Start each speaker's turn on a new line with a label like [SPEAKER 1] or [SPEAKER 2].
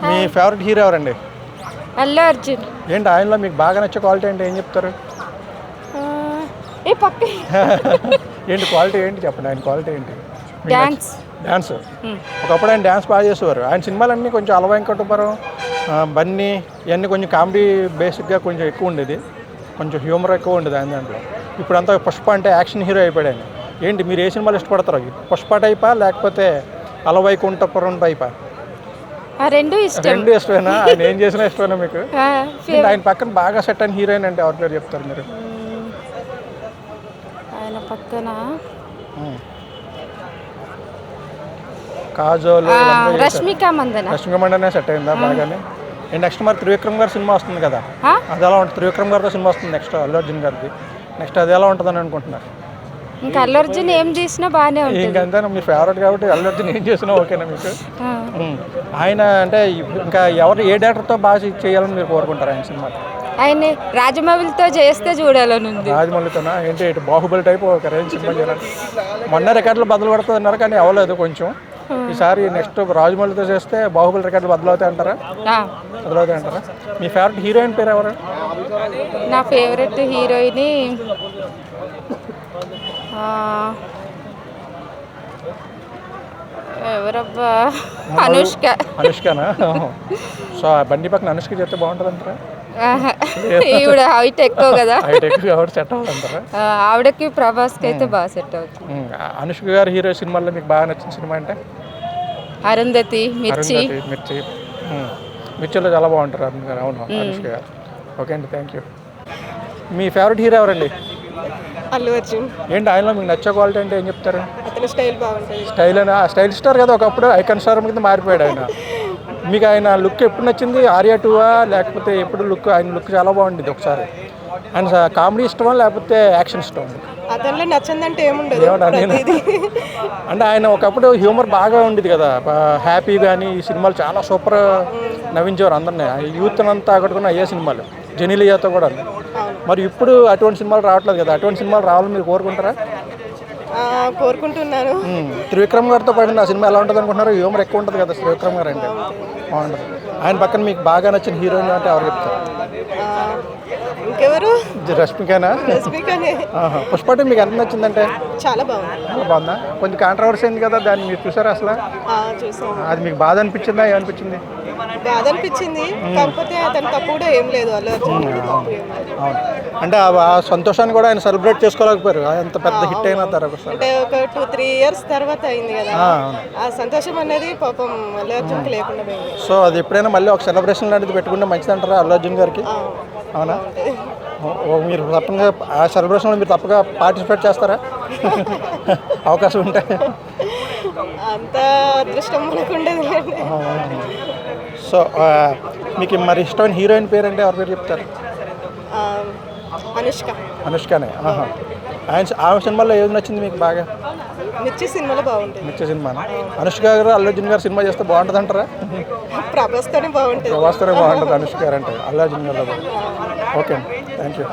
[SPEAKER 1] మీ favourite hero ఎవరండి?
[SPEAKER 2] అల్లు అర్జున్.
[SPEAKER 1] ఏంటి ఆయనలో మీకు బాగా నచ్చే క్వాలిటీ అంటే ఏం చెప్తారు?
[SPEAKER 2] ఏ పక్క
[SPEAKER 1] ఏంటి క్వాలిటీ ఏంటి చెప్పండి, ఆయన క్వాలిటీ ఏంటి?
[SPEAKER 2] డాన్స్.
[SPEAKER 1] డాన్స్ ఒకప్పుడు ఆయన డాన్స్ బాగా చేసేవారు. ఆయన సినిమాలన్నీ కొంచెం అల వెంకటపురం, బన్నీ ఇవన్నీ కొంచెం కామెడీ బేసిక్గా కొంచెం ఎక్కువ ఉండేది, కొంచెం హ్యూమర్ ఎక్కువ ఉండేది ఆయన దాంట్లో. ఇప్పుడు అంతా పుష్ప అంటే యాక్షన్ హీరో అయిపోయాడు ఆయన. ఏంటి మీరు ఏ సినిమాలు ఇష్టపడతారు? పుష్ప టైపా లేకపోతే అల వైకుంఠపురం టైపా?
[SPEAKER 2] రెండు ఇష్టం.
[SPEAKER 1] రెండు ఇష్టమేనా? ఆయన ఏం చేసినా ఇష్టమేనా మీకు? ఆయన పక్కన బాగా సెట్ అయిన హీరోయిన్ అంటే ఎవరి పేరు చెప్తారు మీరు?
[SPEAKER 2] ఆయన పక్కన
[SPEAKER 1] కాజోల్,
[SPEAKER 2] రష్మిక మందన.
[SPEAKER 1] రష్మిక మందనే సెట్ అయిందా బాగానే? నెక్స్ట్ మరి త్రివిక్రమ్ గారి సినిమా వస్తుంది కదా, అది ఎలా ఉంటుంది? త్రివిక్రమ్ గారితో సినిమా వస్తుంది నెక్స్ట్, అల్లు అర్జున్ గారిది. నెక్స్ట్ అది ఎలా ఉంటుందని అనుకుంటున్నారు?
[SPEAKER 2] ఇంకా అల్లు అర్జున్ ఏం చేసినా బాగానే ఉంటుంది.
[SPEAKER 1] ఇంకంతే, మీ ఫేవరెట్ కాబట్టి అల్లు అర్జున్ ఏం చేసినా ఓకేనా మీకు? ఆయన అంటే ఇంకా ఎవరు ఏ డైరెక్టర్తో బాగా చేయాలని మీరు కోరుకుంటారు ఆయన సినిమా?
[SPEAKER 2] ఆయన రాజమౌళితో చేస్తే చూడాలని ఉంది.
[SPEAKER 1] రాజమౌళితోనా? ఏంటి ఇటు బాహుబలి టైప్ ఒక రేంజ్ సినిమా చేయాలని? మొన్న రికార్డులు బదులు పడుతుంది అన్నారు కానీ అవ్వలేదు కొంచెం. ఈసారి నెక్స్ట్ రాజమౌళితో చేస్తే బాహుబలి రికార్డులు బదులవుతాయి అంటారా? బదులవుతాయి అంటారా? మీ ఫేవరెట్ హీరోయిన్ పేరు ఎవరు?
[SPEAKER 2] నా ఫేవరెట్ హీరోయిన్ ఎవరబ్బా, అనుష్క.
[SPEAKER 1] అనుష్కనా? సో బండి పక్కన అనుష్క చెప్తే బాగుంటుంది అంటారా?
[SPEAKER 2] ఈవిడ హైట్ ఎక్కువ కదా,
[SPEAKER 1] హైట్ ఎక్కువ కాబట్టి సెట్ అవ్వాలంటారా?
[SPEAKER 2] ఆవిడకి ప్రభాస్కి అయితే బాగా సెట్ అవుతుంది.
[SPEAKER 1] అనుష్క గారి హీరో సినిమాల్లో మీకు బాగా నచ్చిన సినిమా అంటే?
[SPEAKER 2] అరుంధతి, మిర్చి.
[SPEAKER 1] మిర్చిలో చాలా బాగుంటారు అరుణ్ గారు. అవును, అనుష్క గారు. ఓకే అండి, thank you. Me favourite hero ఎవరండి?
[SPEAKER 3] అల్లు అర్జున్.
[SPEAKER 1] ఏంటి ఆయనలో మీకు నచ్చే క్వాలిటీ అంటే ఏం చెప్తారు?
[SPEAKER 3] అతని స్టైల్ బాగుంటుంది.
[SPEAKER 1] స్టైల్ అయినా స్టైల్ స్టార్ కదా, ఒకప్పుడు ఐకాన్ స్టార్ కింద మారిపోయాడు ఆయన. మీకు ఆయన లుక్ ఎప్పుడు నచ్చింది? ఆర్యా 2 లేకపోతే ఎప్పుడు లుక్? ఆయన లుక్ చాలా బాగుండేది ఒకసారి. ఆయన కామెడీ ఇష్టమా లేకపోతే యాక్షన్ ఇష్టం?
[SPEAKER 3] అతనిలో నచ్చిందంటే ఏముండదు.
[SPEAKER 1] అంటే ఆయన ఒకప్పుడు హ్యూమర్ బాగా ఉండేది కదా, హ్యాపీ కానీ ఈ సినిమాలు చాలా సూపర్ నవ్వించేవారు అందరినీ. యూత్ అంతా ఆకట్టుకున్న అయ్యే సినిమాలు, జెనీలియాతో కూడా. మరి ఇప్పుడు అటువంటి సినిమాలు రావట్లేదు కదా, అటువంటి సినిమాలు రావాలని మీరు కోరుకుంటారా?
[SPEAKER 3] కోరుకుంటున్నాను.
[SPEAKER 1] త్రివిక్రమ్ గారితో పడిన ఆ సినిమా ఎలా ఉంటుంది అనుకుంటున్నారు? హ్యూమర్ ఎక్కువ ఉంటుంది కదా త్రివిక్రమ్ గారు అంటే, బాగుంటుంది. ఆయన పక్కన మీకు బాగా నచ్చిన హీరోయిన్ అంటే ఎవరు చెప్తారు?
[SPEAKER 3] ఇంకెవరు?
[SPEAKER 1] రష్మికనా? పుష్ప అంటే మీకు ఎంత నచ్చిందంటే?
[SPEAKER 3] చాలా బాగుంది.
[SPEAKER 1] చాలా బాగుందా? కొంచెం కాంట్రవర్సీ అయింది కదా, దాన్ని మీరు చూసారా అసలు? అది మీకు బాధ అనిపించిందా, ఏమనిపించింది?
[SPEAKER 3] బాధ అనిపించింది, కాకపోతే అతని తప్పు కూడా ఏం లేదు. అల్లు అర్జున్
[SPEAKER 1] అవును, అంటే ఆ సంతోషాన్ని కూడా ఆయన సెలబ్రేట్ చేసుకోలేకపోయారు, అంత పెద్ద హిట్ అయిన తర్వాత.
[SPEAKER 3] అంటే ఒక 2-3 ఇయర్స్ తర్వాత అయింది కదా, ఆ సంతోషం అనేది పాపం అల్లు అర్జున్కి లేకుండా పోయింది.
[SPEAKER 1] సో అది ఎప్పుడైనా మళ్ళీ ఒక సెలబ్రేషన్ లాంటిది పెట్టుకుంటే మంచిది అంటారా అల్లు అర్జున్ గారికి? అవునా? మీరు తప్పగా ఆ సెలబ్రేషన్లో మీరు తప్పగా పార్టిసిపేట్ చేస్తారా? అవకాశం ఉంటే.
[SPEAKER 3] అంత అదృష్టం మనకు ఉండదు.
[SPEAKER 1] సో మీకు మరి ఇష్టమైన హీరోయిన్ పేరు అంటే ఎవరి పేరు చెప్తారు?
[SPEAKER 3] అనుష్క.
[SPEAKER 1] అనుష్కనే? ఆమె సినిమాలో ఏది నచ్చింది మీకు బాగా?
[SPEAKER 3] మిర్చి సినిమాలో బాగుంటుంది.
[SPEAKER 1] మిర్చి సినిమానా? అనుష్క గారు అల్లు అర్జున్ గారు సినిమా చేస్తే బాగుంటుంది అంటారా?
[SPEAKER 3] ప్రభాస్తోనే బాగుంటుంది.
[SPEAKER 1] ప్రభాస్తోనే బాగుంటుంది అనుష్క గారు అంటే, అల్లు అర్జున్ గారు. ఓకే అండి, థ్యాంక్ యూ.